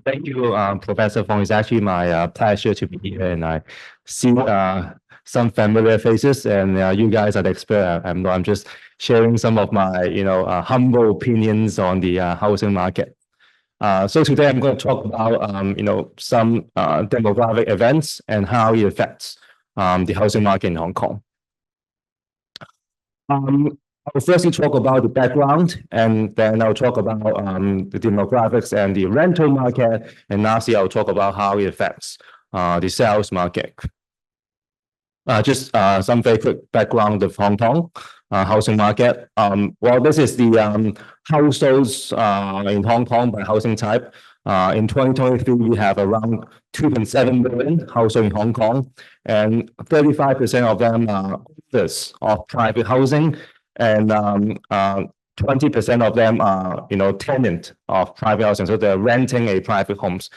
Thank you, Professor Fong. It's actually my pleasure to be here, and I see some familiar faces, and you guys are the expert. I'm just sharing some of my, humble opinions on the housing market. So today I'm going to talk about, some demographic events and how it affects the housing market in Hong Kong. Um, I'll firstly talk about the background, and then I'll talk about the demographics and the rental market, and lastly, I'll talk about how it affects the sales market. Just some very quick background of Hong Kong housing market. Well, this is the households in Hong Kong by housing type. In 2023, we have around 2.7 million households in Hong Kong, and 35% of them are owners of private housing, and 20% of them are, tenant of private housing, so they're renting a private homes,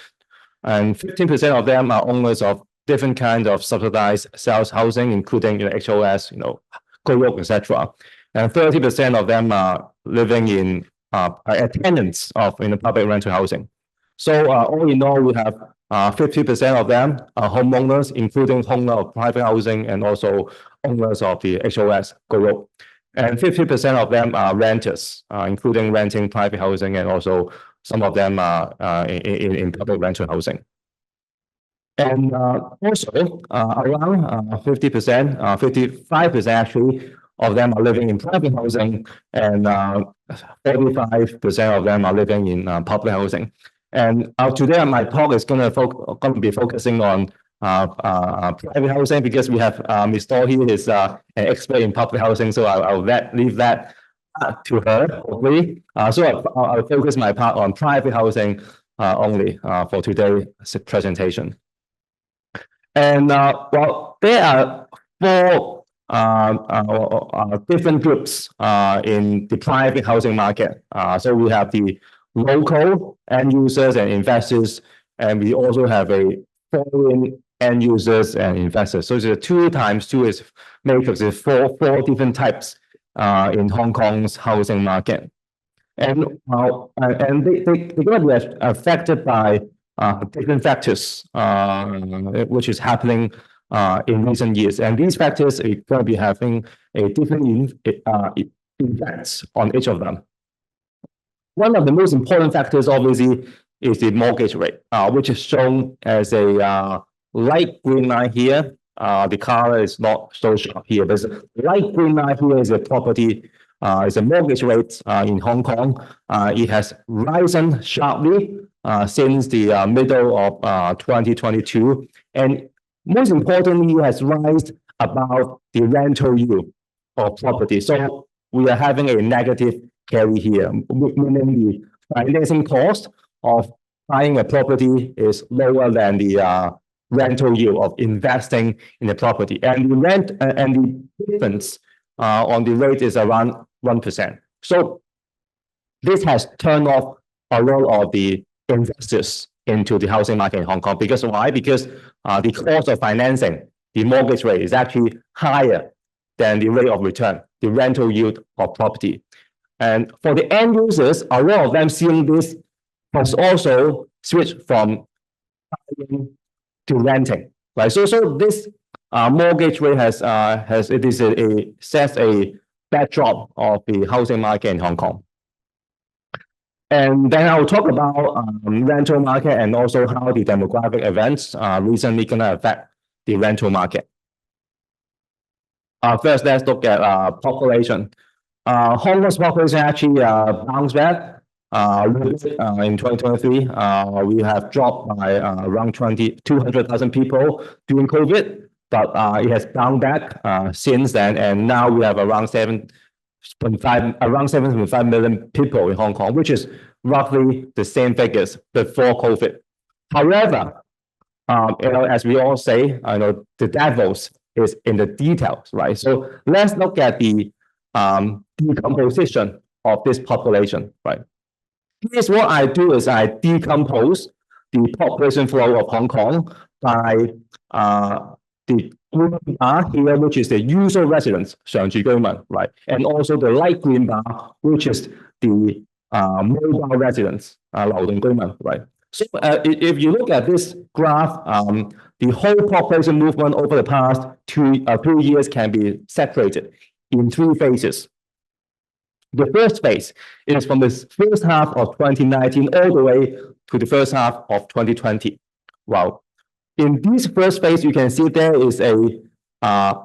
and 15% of them are owners of different kinds of subsidized sales housing, including HOS, co-op, etc. And 30% of them are living in tenants of public rental housing. So all in all, we have 50% of them are homeowners, including owner of private housing and also owners of the HOS co-op. And 50% of them are renters, including renting private housing, and also some of them are in public rental housing. And also around 50%, 55% actually of them are living in private housing, and 45% of them are living in public housing. And today my talk is going to be focusing on private housing, because we have Ms. Dor here is an expert in public housing, so I'll leave that to her, hopefully. So I'll focus my part on private housing only for today's presentation. And well, there are four different groups in the private housing market. So we have the local end users and investors, and we also have a foreign end users and investors. So it's 2 times 2 is makes it four different types in Hong Kong's housing market. And they're going to be affected by different factors, which is happening in recent years. And these factors are going to be having a different effects on each of them. One of the most important factors, obviously, is the mortgage rate, which is shown as a light green line here. The color is not so sharp here, but the light green line here is a property, is a mortgage rate in Hong Kong. It has risen sharply since the middle of 2022, and most importantly, it has risen about the rental yield of property. So we are having a negative carry here, meaning the financing cost of buying a property is lower than the rental yield of investing in the property, and the rent and the difference on the rate is around 1%. So this has turned off a lot of the investors into the housing market in Hong Kong. Because why? Because the cost of financing, the mortgage rate, is actually higher than the rate of return, the rental yield of property. And for the end users, a lot of them seeing this has also switched from buying to renting, right? So this mortgage rate sets a backdrop of the housing market in Hong Kong. And then I'll talk about rental market and also how the demographic events recently going to affect the rental market. First, let's look at population. Hong Kong's population actually bounced back in 2023. We have dropped by around 200,000 people during COVID, but it has bounced back since then, and now we have around 7.5 million people in Hong Kong, which is roughly the same figures before COVID. However, as we all say, the devil is in the details, right? So let's look at the decomposition of this population, right? Here's what I do is I decompose the population flow of Hong Kong by the green bar here, which is the usual residents, 常住居民, right? And also the light green bar, which is the mobile residents, 流動居民, right? So if you look at this graph, the whole population movement over the past 2 years can be separated in 3 phases. The first phase is from the first half of 2019 all the way to the first half of 2020. Wow. In this first phase, you can see there is a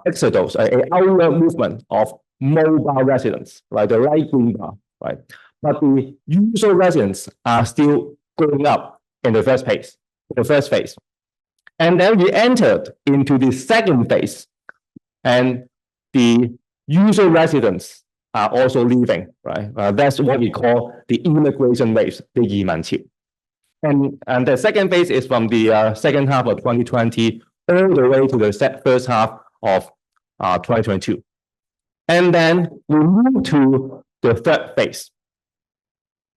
exodus, a outward movement of mobile residents, right? The light green bar, right? But the usual residents are still going up in the first phase. And then we entered into the second phase, and the usual residents are also leaving, right? That's what we call the immigration waves, the 移民潮. And the second phase is from the second half of 2020 all the way to the first half of 2022. And then we move to the third phase.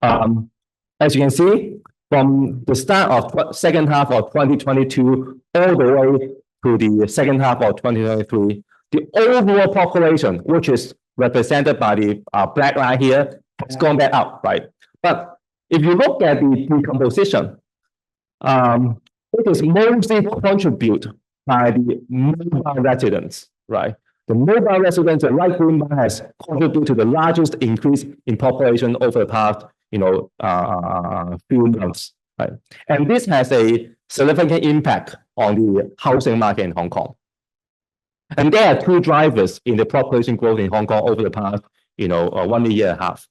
As you can see, from the start of second half of 2022 all the way to the second half of 2023, the overall population, which is represented by the black line here, has gone back up, right? But if you look at the decomposition, it is mostly contributed by the mobile residents, right? The mobile residents, the light green bar, has contributed to the largest increase in population over the past, few months, right? And this has a significant impact on the housing market in Hong Kong. And there are 2 drivers in the population growth in Hong Kong over the past, 1 year and a half.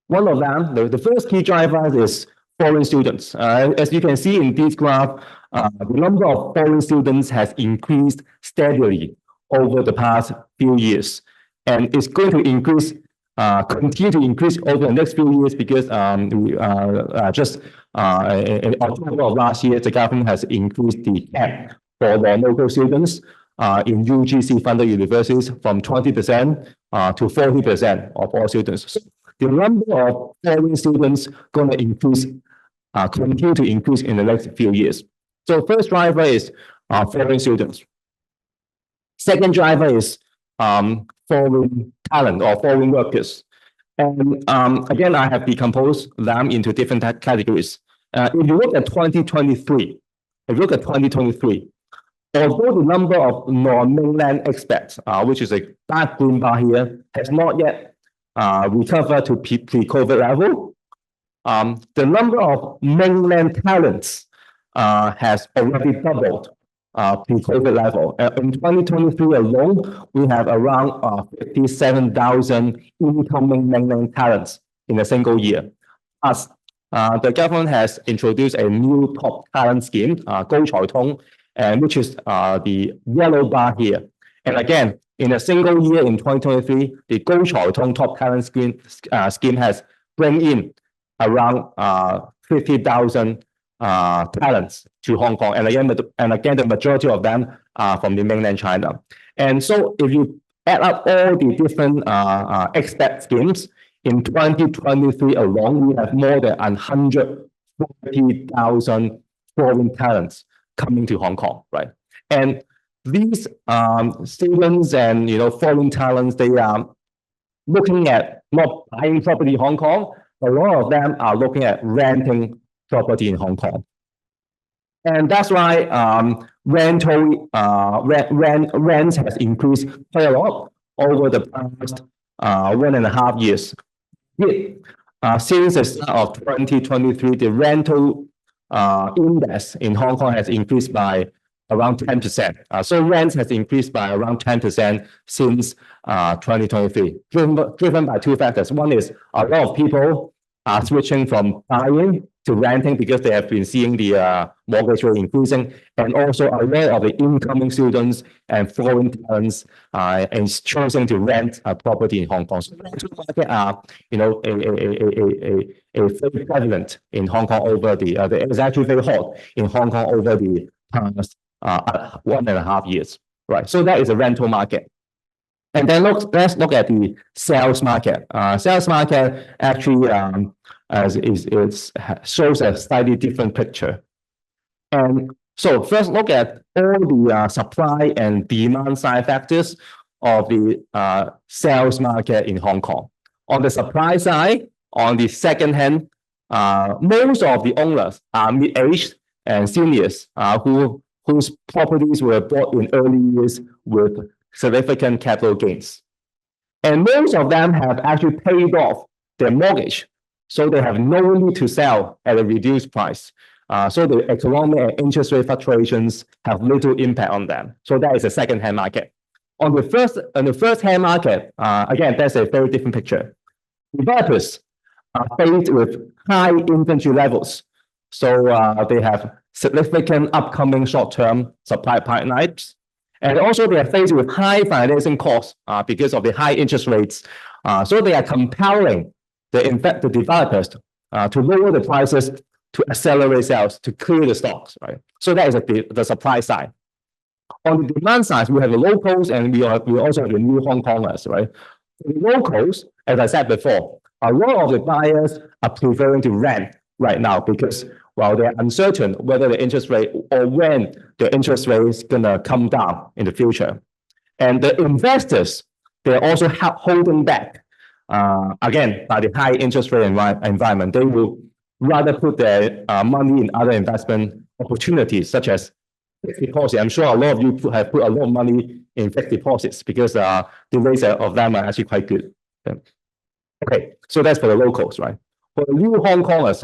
One of them, the first key driver is foreign students. As you can see in this graph, the number of foreign students has increased steadily over the past few years, and it's going to increase, continue to increase over the next few years because just in October of last year, the government has increased the cap for the local students in UGC-funded universities from 20% to 40% of all students. So the number of foreign students going to increase, continue to increase in the next few years. So first driver is foreign students. Second driver is foreign talent or foreign workers. And again, I have decomposed them into different categories. If you look at 2023, although the number of non-mainland expats, which is a dark green bar here, has not yet recovered to pre-COVID level, the number of mainland talents has already doubled pre-COVID level. In 2023 alone, we have around 57,000 incoming mainland talents in a single year. As the government has introduced a new top talent scheme, 高才通, and which is the yellow bar here. And again, in a single year in 2023, the 高才通 top talent scheme has bring in around 50,000 talents to Hong Kong, and again, the majority of them are from the mainland China. And so, if you add up all the different expat schemes in 2023 alone, we have more than 140,000 foreign talents coming to Hong Kong, right? And these students and foreign talents, they are looking at not buying property in Hong Kong. A lot of them are looking at renting property in Hong Kong. And that's why rents has increased quite a lot over the past 1.5 years. Since the start of 2023, the rental index in Hong Kong has increased by around 10%. So rents has increased by around 10% since 2023, driven by 2 factors. One is a lot of people are switching from buying to renting because they have been seeing the mortgage rate increasing, and also a lot of the incoming students and foreign talents is choosing to rent a property in Hong Kong. So rental market are very prevalent in Hong Kong over it's actually very hot in Hong Kong over the past 1.5 years, right? So that is a rental market. And then let's look at the sales market. Sales market actually shows a slightly different picture. And so first look at all the supply and demand side factors of the sales market in Hong Kong. On the supply side, on the second-hand most of the owners are mid-aged and seniors whose properties were bought in early years with significant capital gains. And most of them have actually paid off their mortgage, so they have no need to sell at a reduced price. So the economic and interest rate fluctuations have little impact on them. So that is a second-hand market. On the first-hand market, again, that's a very different picture. Developers are faced with high inventory levels. So they have significant upcoming short-term supply pipelines. And also they are faced with high financing costs because of the high interest rates. So they are compelling the developers to lower the prices to accelerate sales, to clear the stocks, right? So that is the supply side. On the demand side, we have the locals and we also have the new Hong Kongers, right? For the locals, as I said before, a lot of the buyers are preferring to rent right now because, well, they're uncertain whether the interest rate or when the interest rate is going to come down in the future. And the investors, they're also holding back, again, by the high interest rate environment. They will rather put their money in other investment opportunities, such as fixed deposit. I'm sure a lot of you have put a lot of money in fixed deposits because the rates of them are actually quite good. Okay, so that's for the locals, right? For the new Hong Kongers,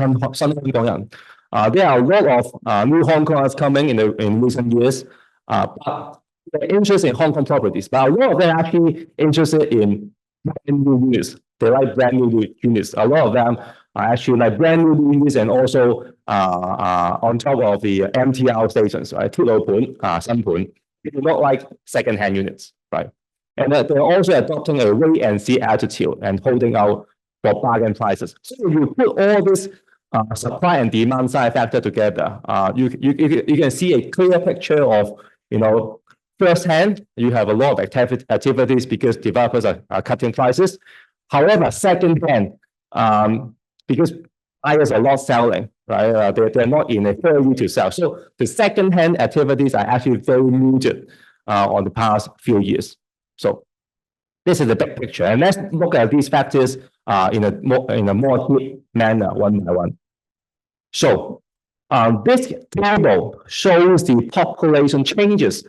there are a lot of new Hong Kongers coming in recent years, but they're interested in Hong Kong properties. But a lot of them are actually interested in brand new units. They like brand new units. A lot of them are actually like brand new units and also on top of the MTR stations, right? 鐵路盤, 新盤. They do not like second-hand units, right? And they're also adopting a wait-and-see attitude and holding out for bargain prices. So if you put all this supply and demand side factor together, you can see a clear picture of, first-hand, you have a lot of activities because developers are cutting prices. However, second-hand, because buyers are not selling, right? They're not in a hurry to sell. So the second-hand activities are actually very muted on the past few years. So this is the big picture. And let's look at these factors in a more deep manner, one by one. So this table shows the population changes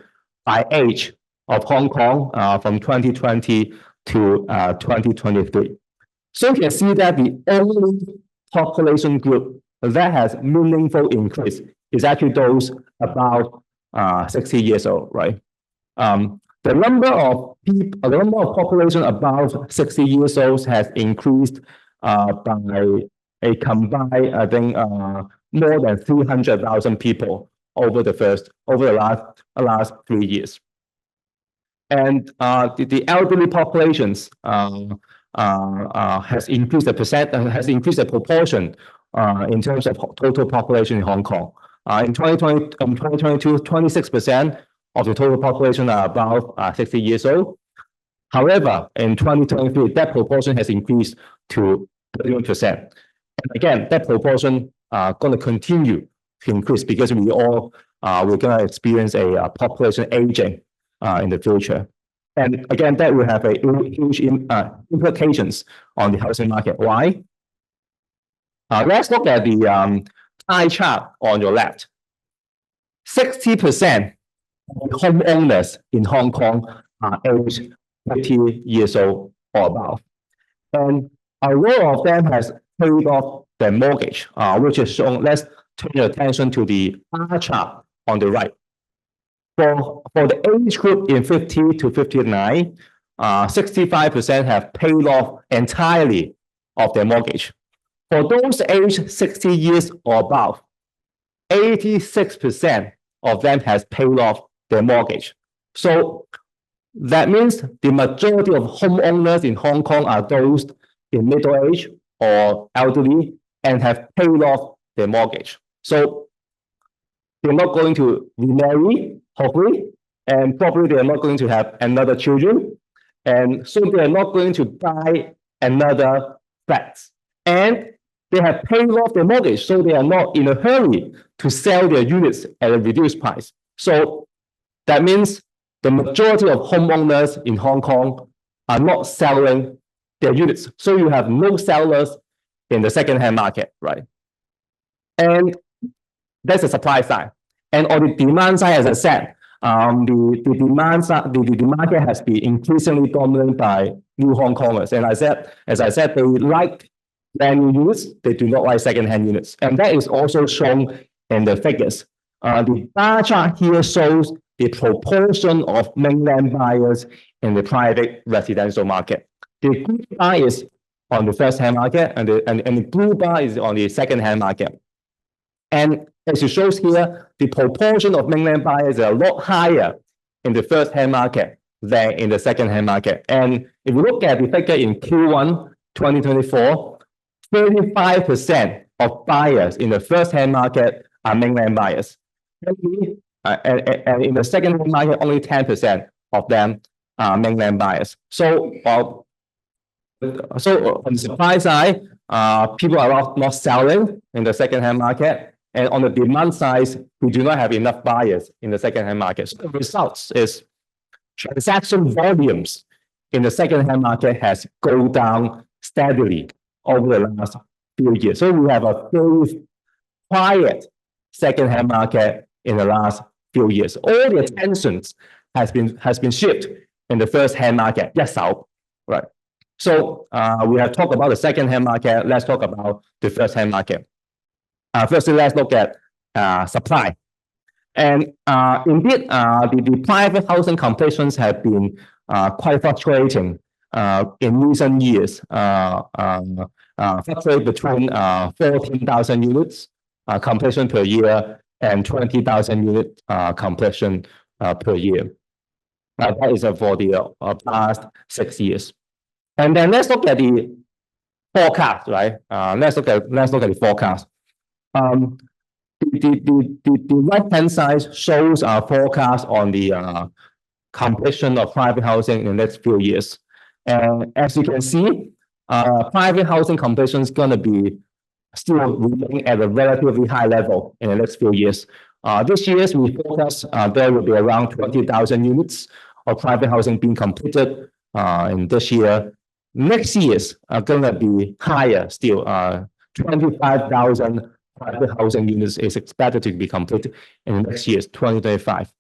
by age of Hong Kong from 2020 to 2023. So you can see that the only population group that has meaningful increase is actually those about 60 years old, right? The number of population above 60 years old has increased by a combined, I think, more than 300,000 people over the last 3 years. And the elderly populations has increased the proportion in terms of total population in Hong Kong. In 2022, 26% of the total population are above 60 years old. However, in 2023, that proportion has increased to 31%. And again, that proportion going to continue to increase because we're going to experience a population aging in the future. And again, that will have a huge implications on the housing market. Why? Let's look at the pie chart on your left. 60% of homeowners in Hong Kong are aged 50 years old or above. And a lot of them has paid off their mortgage, which is shown. Let's turn your attention to the bar chart on the right. For the age group in 50 to 59, 65% have paid off entirely of their mortgage. For those aged 60 years or above, 86% of them has paid off their mortgage. So that means the majority of homeowners in Hong Kong are those in middle age or elderly and have paid off their mortgage. So they're not going to remarry, hopefully, and probably they are not going to have another children. And so they are not going to buy another flat. And they have paid off their mortgage, so they are not in a hurry to sell their units at a reduced price. So that means the majority of homeowners in Hong Kong are not selling their units. So you have no sellers in the second-hand market, right? And that's the supply side. And on the demand side, as I said, the demand side, the market has been increasingly dominated by new Hong Kongers. And as I said, they like brand new units, they do not like second-hand units. And that is also shown in the figures. The bar chart here shows the proportion of mainland buyers in the private residential market. The green bar is on the first-hand market, and the blue bar is on the second-hand market. And as it shows here, the proportion of mainland buyers is a lot higher in the first-hand market than in the second-hand market. And if you look at the figure in Q1 2024, 35% of buyers in the first-hand market are mainland buyers. And in the second-hand market, only 10% of them are mainland buyers. So on the supply side, people are not selling in the second-hand market. And on the demand side, we do not have enough buyers in the second-hand market. So the results is transaction volumes in the second-hand market has gone down steadily over the last few years. So we have a very quiet second-hand market in the last few years. All the attentions has been shifted in the first-hand market. Yes, right. So we have talked about the second-hand market. Let's talk about the first-hand market. Firstly, let's look at supply. And indeed, the private housing completions have been quite fluctuating in recent years, fluctuate between 14,000 units completion per year and 20,000 unit completion per year. That is for the past 6 years. And then let's look at the forecast, right? Let's look at the forecast. The right-hand side shows our forecast on the completion of private housing in the next few years. And as you can see, private housing completion is going to be still remaining at a relatively high level in the next few years. This year, we forecast there will be around 20,000 units of private housing being completed in this year. Next years are going to be higher still. 25,000 private housing units is expected to be completed in the next year, 2025.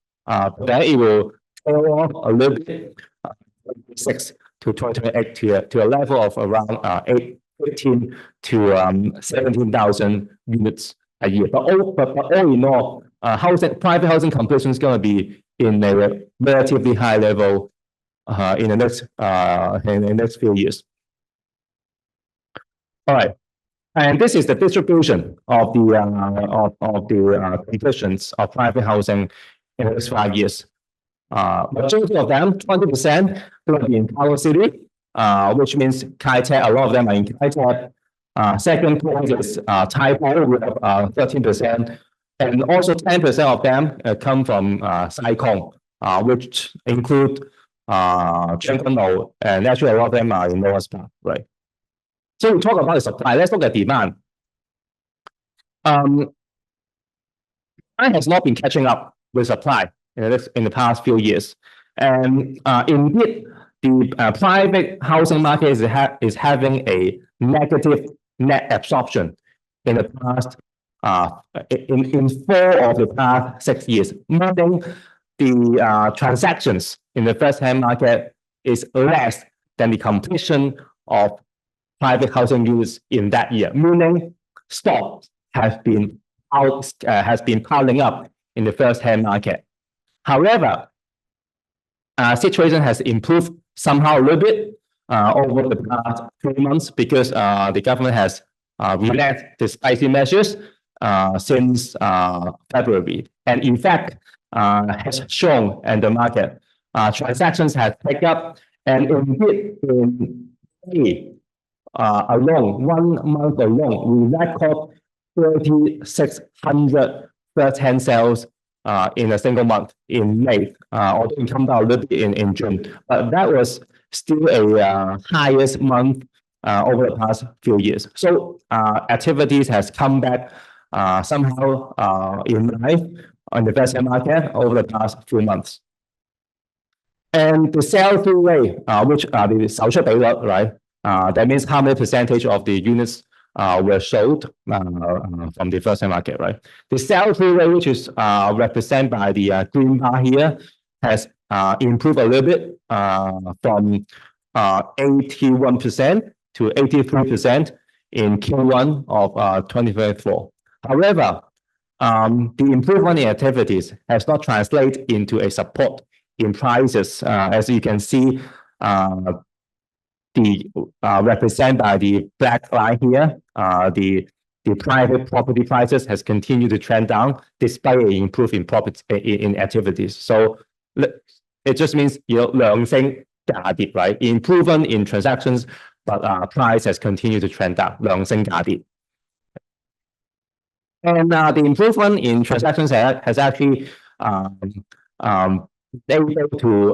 Then it will tail off a little bit, 2026 to 2028 to a level of around 15 to 17,000 units a year. But all in all, private housing completion is going to be in a relatively high level in the next few years. All right. And this is the distribution of the completions of private housing in the next 5 years. Majority of them, 20%, going to be in Tower City, which means Kai Tak. A lot of them are in Kai Tak. Second point is Tai Po with 13%, and also 10% of them come from Sai Kung, which include Tseung Kwan O, and actually a lot of them are in North Park, right? So we talk about the supply. Let's look at demand. Demand has not been catching up with supply in the past few years, and indeed, the private housing market is having a negative net absorption in the past in 4 of the past 6 years, meaning the transactions in the first-hand market is less than the completion of private housing units in that year, meaning stock has been piling up in the first-hand market. However, situation has improved somehow a little bit over the past 3 months because the government has relaxed the spicy measures since February, and in fact has shown in the market transactions have picked up, and indeed in May alone, 1 month alone, we record 3,600 first-hand sales in a single month in May, although it came down a little bit in June. But that was still a highest month over the past few years. So activities has come back somehow in life on the first-hand market over the past few months. And the sell-through rate, which are the 售出比率, right? That means how many percentage of the units were sold from the first-time market, right? The sell-through rate, which is represented by the green bar here, has improved a little bit from 81% to 83% in Q1 of 2024. However, the improvement in activities has not translated into a support in prices. As you can see, represented by the black line here, the private property prices has continued to trend down despite an improvement in activities. So it just means, you know, 良性價跌, right? Improvement in transactions, but price has continued to trend down. 良性價跌. And the improvement in transactions has actually able to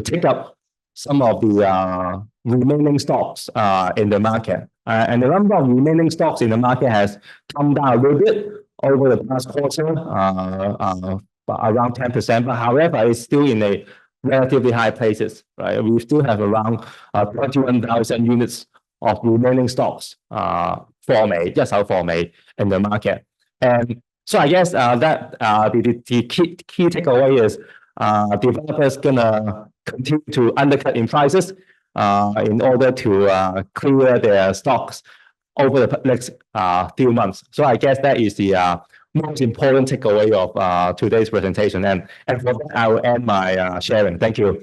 take up some of the remaining stocks in the market. And the number of remaining stocks in the market has come down a little bit over the past quarter, around 10%. But however, it's still in a relatively high places, right? We still have around 21,000 units of remaining stocks for May, just out for May in the market. And so I guess that the key takeaway is developers gonna continue to undercut in prices in order to clear their stocks over the next few months. So I guess that is the most important takeaway of today's presentation. And for that, I will end my sharing. Thank you.